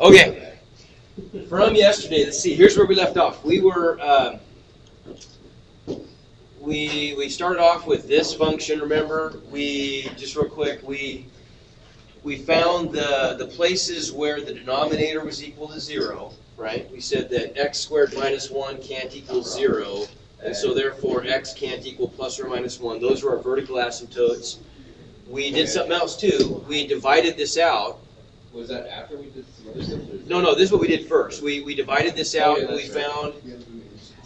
Okay, from yesterday, let's see, here's where we left off. We were, we started off with this function, remember? Just real quick, we found the places where the denominator was equal to 0, right? We said that x squared minus 1 can't equal 0, and so therefore x can't equal plus or minus 1. Those were our vertical asymptotes. We did something else too. We divided this out. Was that after we did some other stuff? No, this is what we did first. We divided this out, and we right. found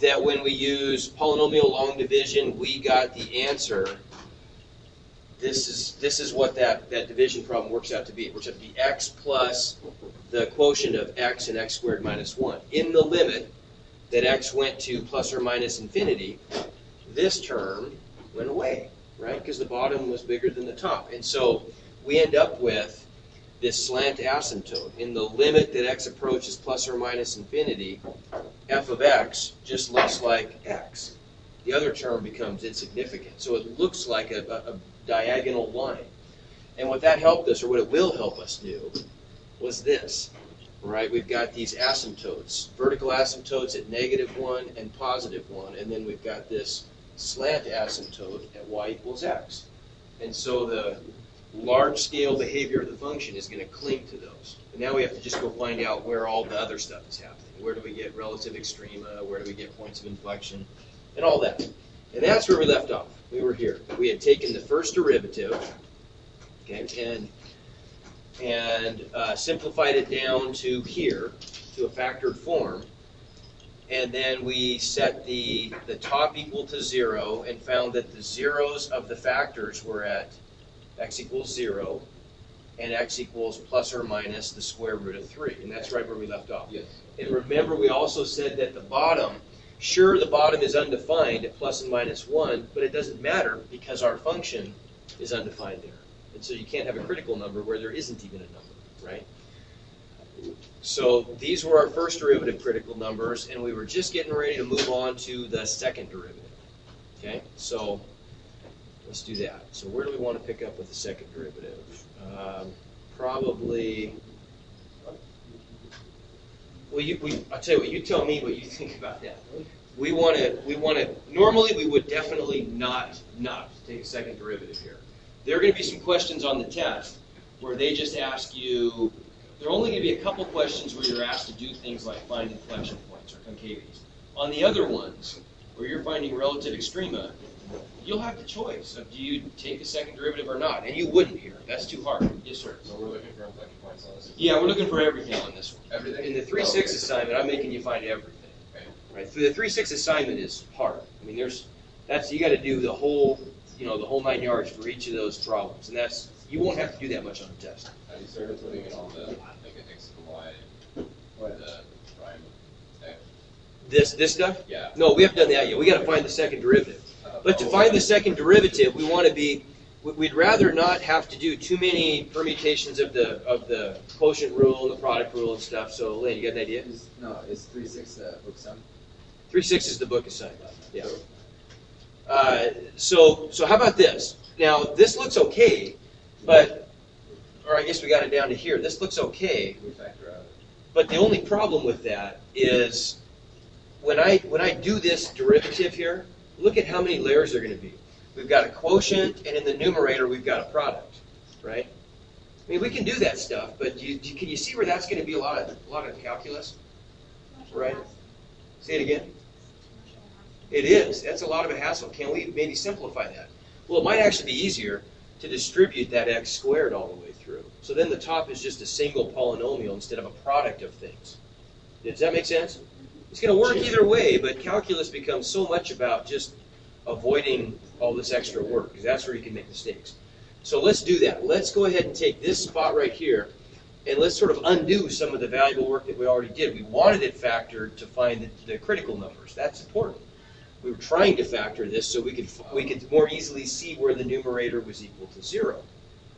that when we use polynomial long division, we got the answer. This is what that division problem works out to be. It works out to be x plus the quotient of x and x squared minus 1. In the limit that x went to plus or minus infinity, this term went away, right? Because the bottom was bigger than the top. And so we end up with this slant asymptote. In the limit that x approaches plus or minus infinity, f of x just looks like x. The other term becomes insignificant. So it looks like a diagonal line. And what that helped us, or what it will help us do, was this. Right? We've got these asymptotes, vertical asymptotes at -1 and +1, and then we've got this slant asymptote at y equals x. And so the large-scale behavior of the function is going to cling to those. And now we have to just go find out where all the other stuff is happening. Where do we get relative extrema? Where do we get points of inflection? And all that. And that's where we left off. We were here. We had taken the first derivative, okay, and simplified it down to here, to a factored form. And then we set the top equal to 0 and found that the zeros of the factors were at x equals 0 and x equals plus or minus the square root of 3. And that's right where we left off. Yes. And remember, we also said that the bottom, sure, the bottom is undefined at plus and minus 1, but it doesn't matter because our function is undefined there. And so you can't have a critical number where there isn't even a number, right? So these were our first derivative critical numbers, and we were just getting ready to move on to the second derivative. Okay, so let's do that. So where do we want to pick up with the second derivative? Probably. Well, I'll tell you what. You tell me what you think about that. We want to. Normally, we would definitely not take a second derivative here. There are going to be some questions on the test where they just ask you. There are only going to be a couple questions where you're asked to do things like find inflection points or concavities. On the other ones, where you're finding relative extrema, you'll have the choice of do you take a second derivative or not, and you wouldn't here. That's too hard. Yes, sir. So we're looking for inflection points on this? Yeah, we're looking for everything on this one. Everything? In the 3-6 assignment, I'm making you find everything. Okay. Right? The 3-6 assignment is hard. I mean, you got to do the whole 9 yards for each of those problems, and you won't have to do that much on the test. Have you started putting in all the x and y, the prime x? This stuff? Yeah. No, we haven't done that yet. We got to find the second derivative. But to find the second derivative, we'd rather not have to do too many permutations of the quotient rule and the product rule and stuff. So, Lane, you got an idea? Is 3-6 book assignment? 3-6 is the book assignment. Yeah. So how about this? Now, this looks okay, or I guess we got it down to here. This looks okay, We factor out. but the only problem with that is when I do this derivative here, look at how many layers there are going to be. We've got a quotient, and in the numerator we've got a product, right? I mean, we can do that stuff, but can you see where that's going to be a lot of calculus, right? Say it again. It is. That's a lot of a hassle. Can we maybe simplify that? Well, it might actually be easier to distribute that x squared all the way through. So then the top is just a single polynomial instead of a product of things. Does that make sense? It's going to work either way, but calculus becomes so much about just avoiding all this extra work, because that's where you can make mistakes. So let's do that. Let's go ahead and take this spot right here, and let's sort of undo some of the valuable work that we already did. We wanted it factored to find the critical numbers. That's important. We were trying to factor this so we could more easily see where the numerator was equal to 0.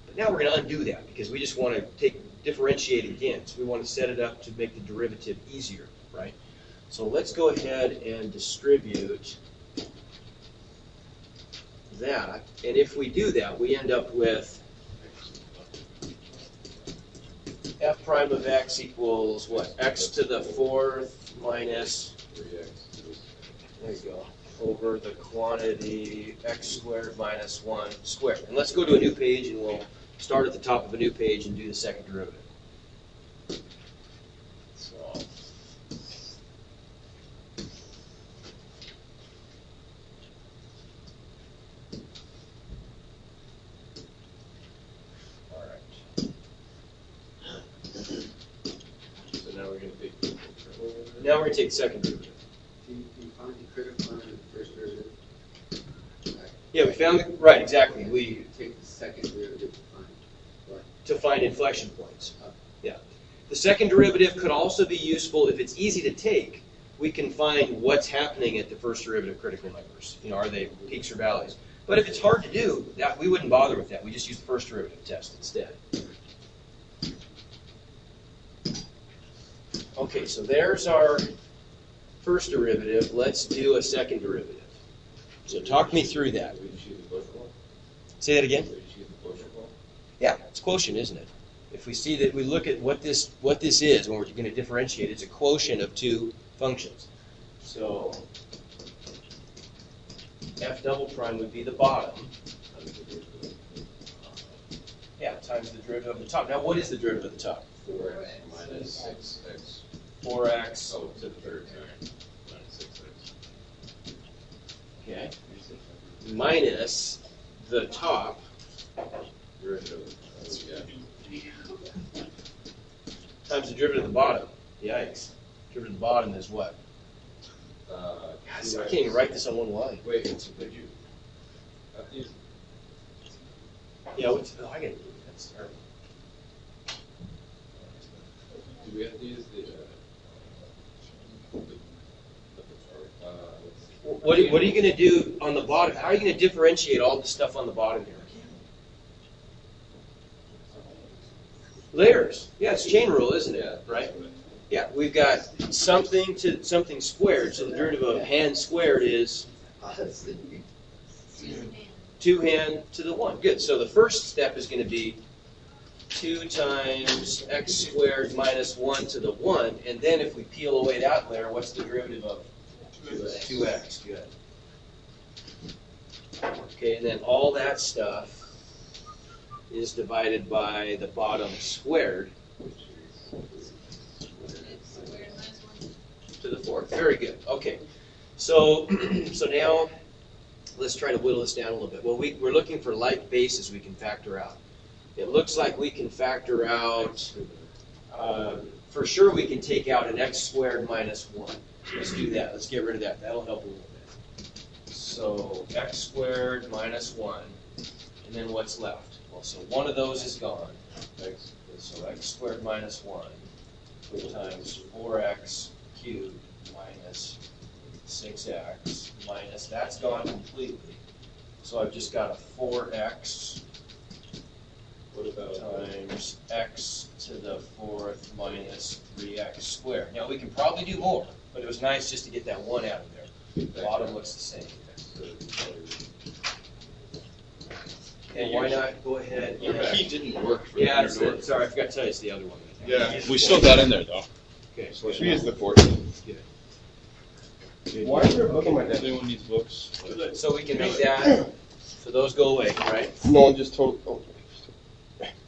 But now we're going to undo that because we just want to differentiate again. So we want to set it up to make the derivative easier, right? So let's go ahead and distribute that. And if we do that, we end up with f prime of x equals what? X to the fourth minus, 3x. there you go, over the quantity x squared minus 1 squared. And let's go to a new page and we'll start at the top of a new page and do the second derivative. So, all right. So now we're going to take. Now we're going to take the second derivative. Can you find the critical limit of the first derivative? Yeah, we found it, right, exactly. We Take the second derivative to find what? to find inflection points. Yeah. The second derivative could also be useful if it's easy to take. We can find what's happening at the first derivative critical numbers. You know, are they peaks or valleys? But if it's hard to do, that we wouldn't bother with that. We just use the first derivative test instead. Okay, so there's our first derivative. Let's do a second derivative. So talk me through that. We just use the quotient rule? Say that again? We just use the quotient rule? Yeah, it's quotient, isn't it? If we see that we look at what this is when we're going to differentiate, it's a quotient of two functions. So f double prime would be the bottom. Yeah, times the derivative of the top. Now, what is the derivative of the top? 4x minus 6x. 4x. Oh, to the third time. Minus 6x. Okay. Minus the top. Derivative. Yeah. Times the derivative of the bottom. Yikes. Derivative of the bottom is what? Guys, I can't even write this on one line. Wait, did you? Yeah, what's, oh, I got that's terrible. Do we have to use the What are you going to do on the bottom? How are you going to differentiate all the stuff on the bottom here? Layers. Yeah, it's chain rule, isn't it? Right? Yeah, we've got something to something squared. So the derivative of hand squared is 2 hand to the 1. Good. So the first step is going to be 2 times x squared minus 1 to the 1. And then if we peel away that layer, what's the derivative of 2x? Good. Okay, and then all that stuff is divided by the bottom squared to the 4th. Very good. Okay. So now let's try to whittle this down a little bit. Well, we're looking for like bases we can factor out. It looks like we can factor out, for sure we can take out an x squared minus 1. Let's do that. Let's get rid of that. That'll help a little bit. So x squared minus 1. And then what's left? Well, so one of those is gone. So x squared minus 1 times 4x cubed minus 6x minus, that's gone completely. So I've just got a 4x times x to the 4th minus 3x squared. Now we can probably do more, but it was nice just to get that 1 out of there. The bottom looks the same. And why not go ahead? Your key didn't work for Yeah, the door. sorry, I forgot to tell you it's the other one. Yeah, we still got in there though. Okay, So she is the fourth. Why is there a book in my If anyone needs books. So we can make that, so those go away, right? No, just total. Oh.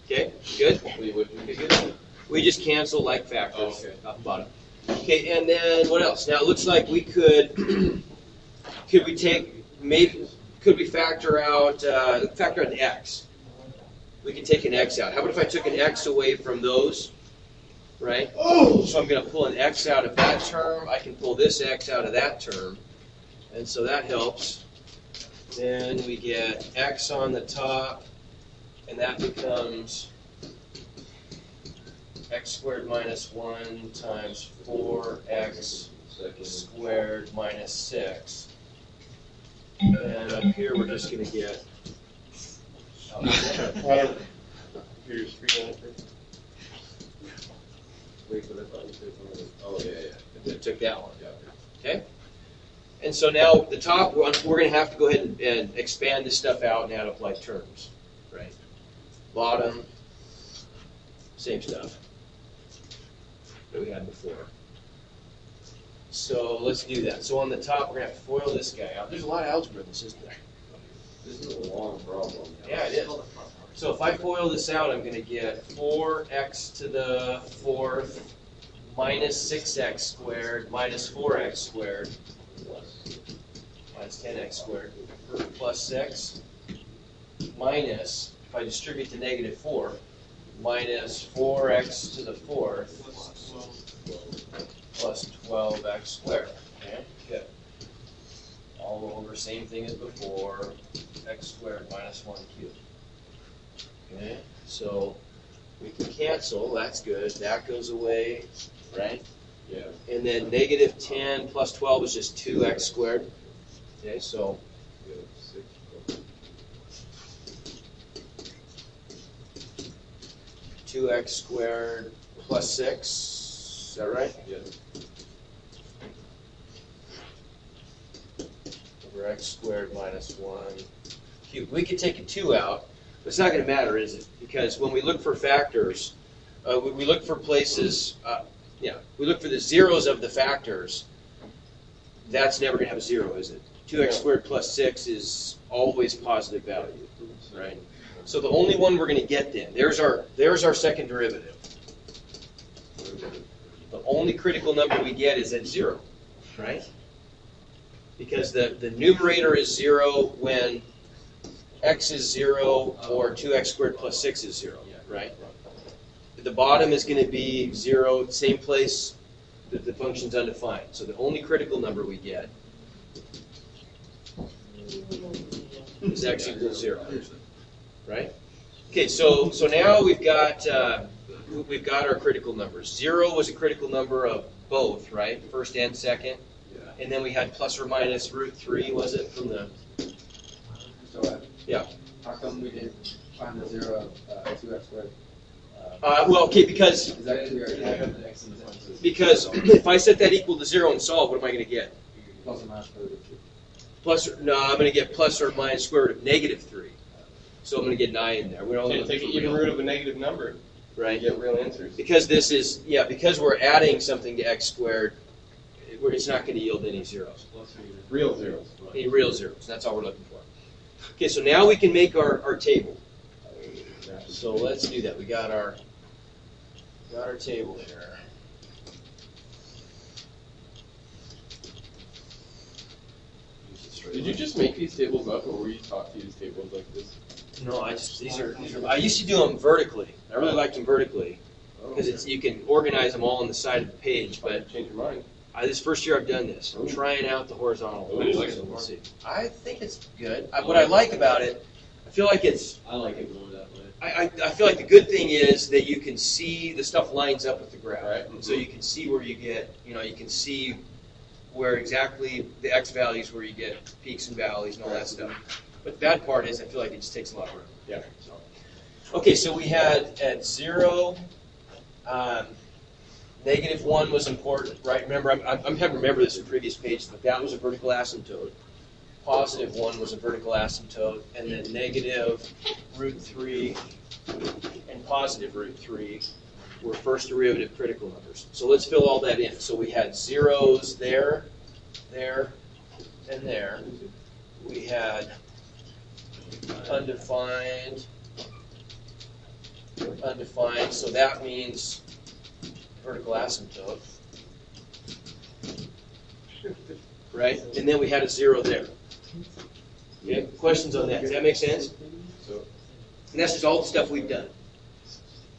Okay, good? We would Okay, good. We just cancel like factors Oh, okay. off the bottom. Okay, and then what else? Now it looks like we could could we factor out an x? We can take an x out. How about if I took an x away from those? Right? So I'm going to pull an x out of that term. I can pull this x out of that term. And so that helps. Then we get x on the top, and that becomes x squared minus 1 times 4x squared minus 6. And up here we're just going to get... Here's 300. wait for the Oh yeah. I took that one. Yeah. Okay? And so now the top one, we're going to have to go ahead and expand this stuff out and add up like terms. Right? Bottom, same stuff. that we had before. So let's do that. So on the top, we're going to have to FOIL this guy out. There's a lot of algebra in this, isn't there? This is a long problem. Yeah, it is. So if I FOIL this out, I'm going to get 4x to the fourth minus 6x squared minus 4x squared minus 10x squared plus 6 minus, if I distribute to negative 4, minus 4x to the fourth plus 12x squared. Okay, good. All over, same thing as before, x squared minus 1 cubed. Okay, so we can cancel, that's good. That goes away, right? Yeah. And then negative 10 plus 12 is just 2x squared. Okay, so We have 6. 2x squared plus 6, is that right? Yeah. Over x squared minus 1 cubed. We could take a 2 out, but it's not going to matter, is it? Because when we look for factors, we look for places, we look for the zeros of the factors. That's never going to have a 0, is it? 2x squared plus 6 is always positive value, right? So the only one we're going to get then, there's our second derivative. The only critical number we get is at 0, right? Because the numerator is 0 when x is 0 or 2x squared plus 6 is 0, right? The bottom is going to be 0, same place that the function's undefined. So the only critical number we get is x equals 0, right? Okay, so now we've got our critical numbers. 0 was a critical number of both, right? First and second. Yeah. And then we had plus or minus root 3, was it, from the... So, Yeah. how come we didn't find the 0 of 2x squared? Well, okay, because Is that we already have The X and the X is- if I set that equal to 0 and solve, what am I going to get? plus or minus square root of 2? I'm going to get plus or minus square root of negative 3. So I'm going to get 9 in there. We're only Can't take looking the for even real, root of a negative number. right? You get real answers. Because this is, because we're adding something to x squared, it's not going to yield any zeros. Real zeros. Any real zeros. That's all we're looking for. Okay, so now we can make our table. So let's do that. We got our table here. Did you just make these tables up, or were you taught to use tables like this? No, these are. I used to do them vertically. I really liked them vertically because you can organize them all on the side of the page. But Change your mind. this first year I've done this. I'm trying out the horizontal. What do you like so so we'll far? see. I think it's good. What I like about it, I feel like it's. I like it going that way. I feel like the good thing is that you can see the stuff lines up with the graph. Right. So you can see where you get, you can see where exactly the x values where you get peaks and valleys and all that stuff. But the bad part is I feel like it just takes a lot of room. Yeah. So, okay, so we had at 0, negative 1 was important, right? Remember, I'm having to remember this in previous pages, but that was a vertical asymptote. Positive 1 was a vertical asymptote, and then negative root 3 and positive root 3 were first derivative critical numbers. So let's fill all that in. So we had zeros there, there, and there. We had undefined, undefined, so that means vertical asymptote. Right? And then we had a 0 there. Okay, questions on that? Does that make sense? So, And that's just all the stuff we've done.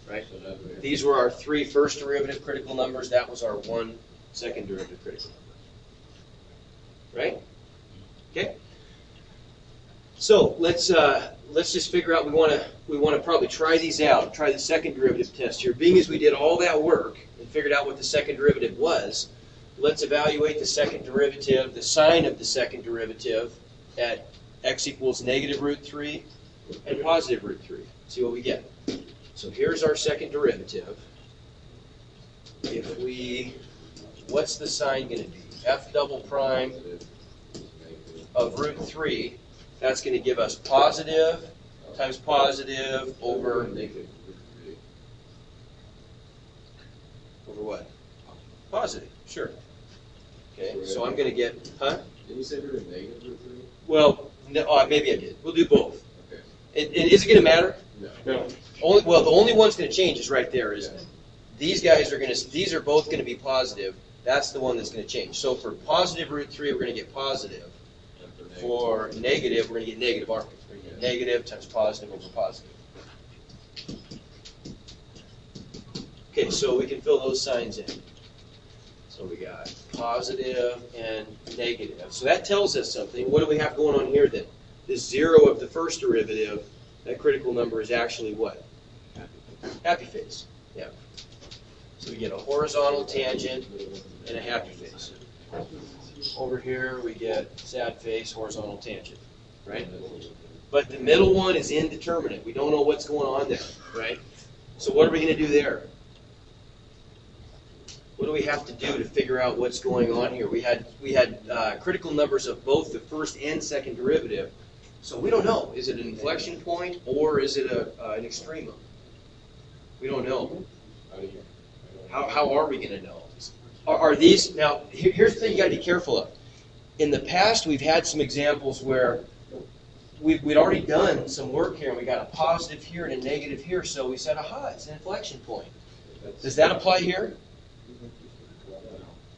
Right? so that way. These were our 3 first derivative critical numbers. That was our 1 second derivative critical number. Right? Okay. So let's just figure out. We want to probably try these out. Try the second derivative test here. Being as we did all that work and figured out what the second derivative was, let's evaluate the second derivative, the sign of the second derivative at x equals negative root 3 and positive root 3. See what we get. So here's our second derivative. What's the sign going to be? F double prime of root 3. That's going to give us positive times positive over Negative root 3. over what? positive, sure. Okay, so I'm going to get, huh? Did you say we were negative root 3? Well, no, maybe I did. We'll do both. Okay. And is it going to matter? No. Well, the only one's going to change is right there, isn't it? These guys are going to, these are both going to be positive. That's the one that's going to change. So for positive root 3, we're going to get positive. For negative, we're going to get negative, aren't we? We're going to get negative times positive over positive. Okay, so we can fill those signs in. So we got positive and negative. So that tells us something. What do we have going on here then? The 0 of the first derivative, that critical number is actually what? Happy face. Yeah. So we get a horizontal tangent and a happy face. Over here we get sad face, horizontal tangent, right? But the middle one is indeterminate. We don't know what's going on there, right? So what are we going to do there? What do we have to do to figure out what's going on here? We had critical numbers of both the first and second derivative, so we don't know. Is it an inflection point or is it an extremum? We don't know. How are we going to know? Are these now? Here's the thing you got to be careful of. In the past, we've had some examples where we'd already done some work here, and we got a positive here and a negative here, so we said, aha, it's an inflection point. Does that apply here?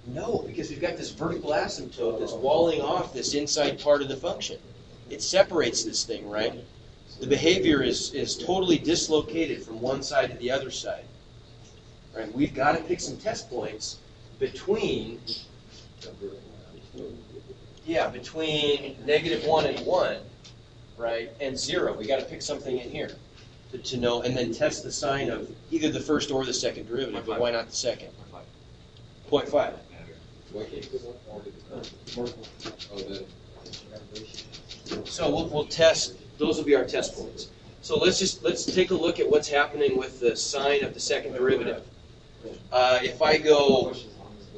No, because we've got this vertical asymptote that's walling off this inside part of the function. It separates this thing, right? The behavior is totally dislocated from one side to the other side. Right? We've got to pick some test points between -1 and 1, right, and 0. We got to pick something in here to know, and then test the sign of either the first or the second derivative. But why not the second? 0.5. So we'll test. Those will be our test points. So let's take a look at what's happening with the sign of the second derivative. If I go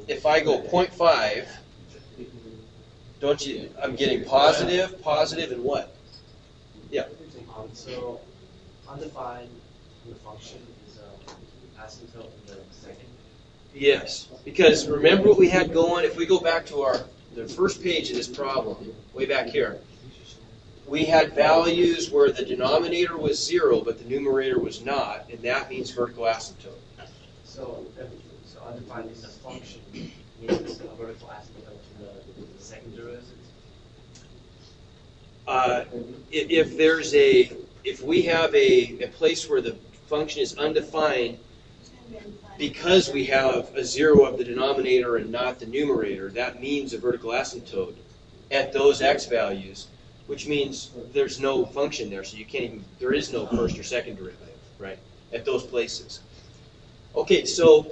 0.5, don't you? I'm getting positive, and what? Yeah. So undefined in the function is asymptote in the second. Yes, because remember what we had going. If we go back to the first page of this problem, way back here, we had values where the denominator was 0, but the numerator was not, and that means vertical asymptote. So undefined in the function means a vertical asymptote to the second derivative. If we have a place where the function is undefined, because we have a 0 of the denominator and not the numerator, that means a vertical asymptote at those x values, which means there's no function there, so you can't even, there is no first or second derivative, right, at those places. Okay, so,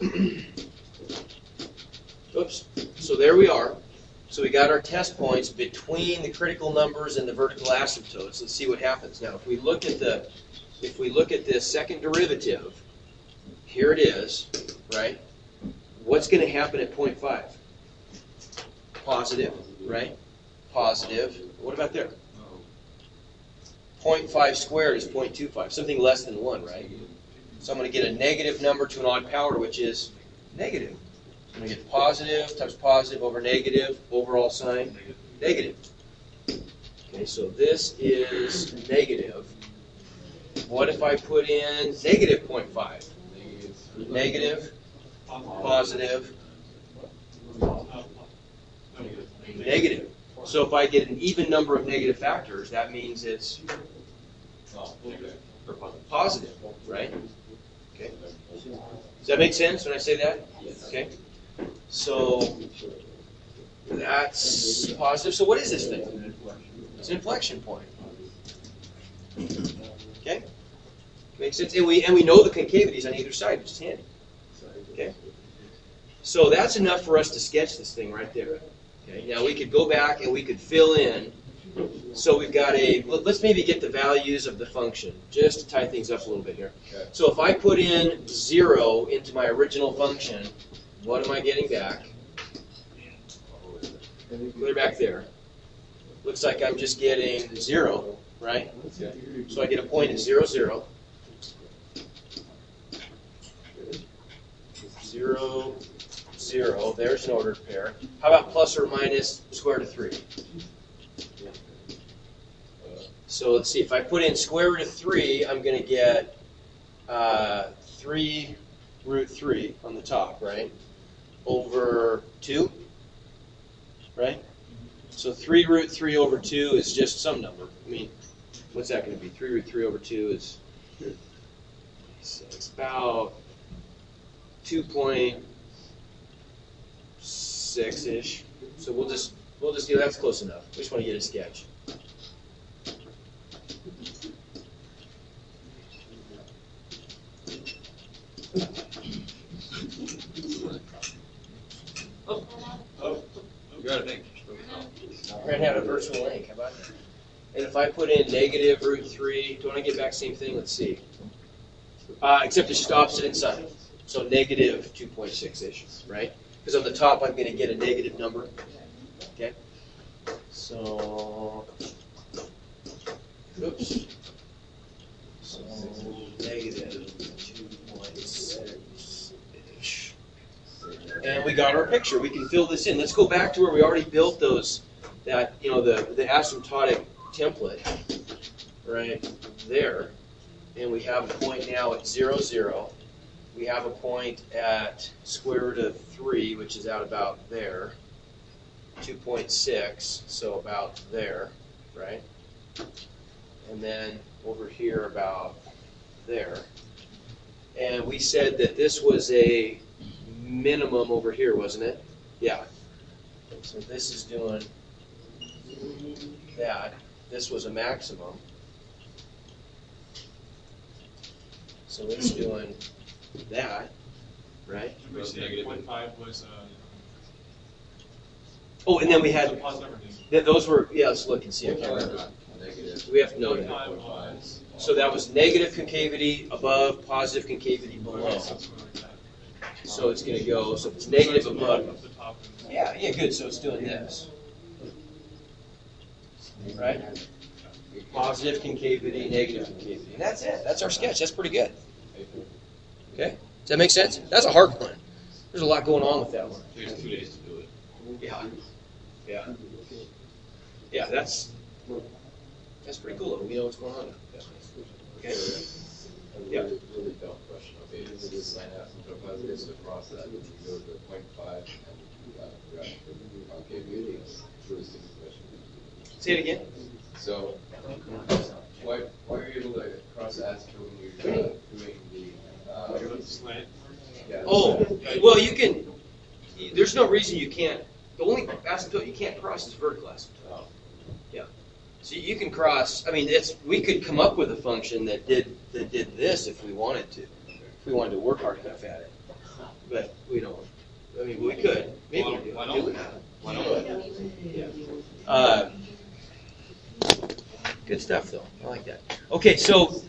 oops, so there we are. So we got our test points between the critical numbers and the vertical asymptotes. Let's see what happens. Now, if we look at this second derivative, here it is, right? What's going to happen at 0.5? Positive, right? Positive. What about there? 0.5 squared is 0.25, something less than 1, right? So I'm going to get a negative number to an odd power, which is negative. I'm going to get positive times positive over negative, overall sign, negative. Okay, so this is negative. What if I put in negative 0.5? Negative, positive, negative. So if I get an even number of negative factors, that means it's positive, right? Okay. Does that make sense when I say that? Okay. So that's positive. So what is this thing? It's an inflection point. Okay. Makes sense. And we know the concavities on either side, which is handy. Okay. So that's enough for us to sketch this thing right there. Okay. Now we could go back and we could fill in. So we've got let's maybe get the values of the function, just to tie things up a little bit here. Okay. So if I put in 0 into my original function, what am I getting back? Clear back there. Looks like I'm just getting 0, right? So I get a point at 0, 0. 0, 0. There's an ordered pair. How about plus or minus square root of 3? So let's see. If I put in square root of 3, I'm going to get 3 root 3 on the top, right? Over 2, right? So 3 root 3 over 2 is just some number. I mean, what's that going to be? 3 root 3 over 2 is, so it's about 2.6-ish. So we'll just do, that's close enough. We just want to get a sketch. You got it. We're going to have a virtual link. How about that? And if I put in negative root 3, do I want to get back same thing? Let's see. Except it's just opposite inside. So negative 2.6-ish, right? Because on the top I'm going to get a negative number. Okay? So, oops. So negative 2.6-ish. And we got our picture. We can fill this in. Let's go back to where we already built those, the asymptotic template right there. And we have a point now at 0, 0. We have a point at square root of 3, which is out about there. 2.6, so about there, right? And then over here about there. And we said that this was a minimum over here, wasn't it? Yeah. So this is doing that. This was a maximum. So it's doing that, right? Negative. 0.5 was Oh, and then we had positive or negative? those were, yeah, let's look and see. I can't remember. Negative. We have to know that. 0.5 So that was negative concavity above, positive concavity below. So it's going to go, so if it's negative above. Up the top and- Yeah, good. So it's doing this. Right? Positive concavity, negative concavity. And that's it. That's our sketch. That's pretty good. Okay? Does that make sense? That's a hard one. There's a lot going on with that one. It takes 2 days to do it. Yeah. Yeah. Yeah, that's pretty cool. We know what's going on. Okay? Yeah. Really dumb question. Okay, this is line asymptote positive, so across that, you go to 0.5 and concavity. It's a really simple question. Say it again. So, why are you able to cross asymptote when you're doing the Slant. yeah. Oh, well, you can. There's no reason you can't. The only asymptote you can't cross is vertical asymptote. Yeah. So you can cross. I mean, we could come up with a function that did this if we wanted to. If we wanted to work hard enough at it. But we don't. I mean, we could. Maybe we do. Why not? Why not? Yeah. Good stuff, though. I like that. Okay, so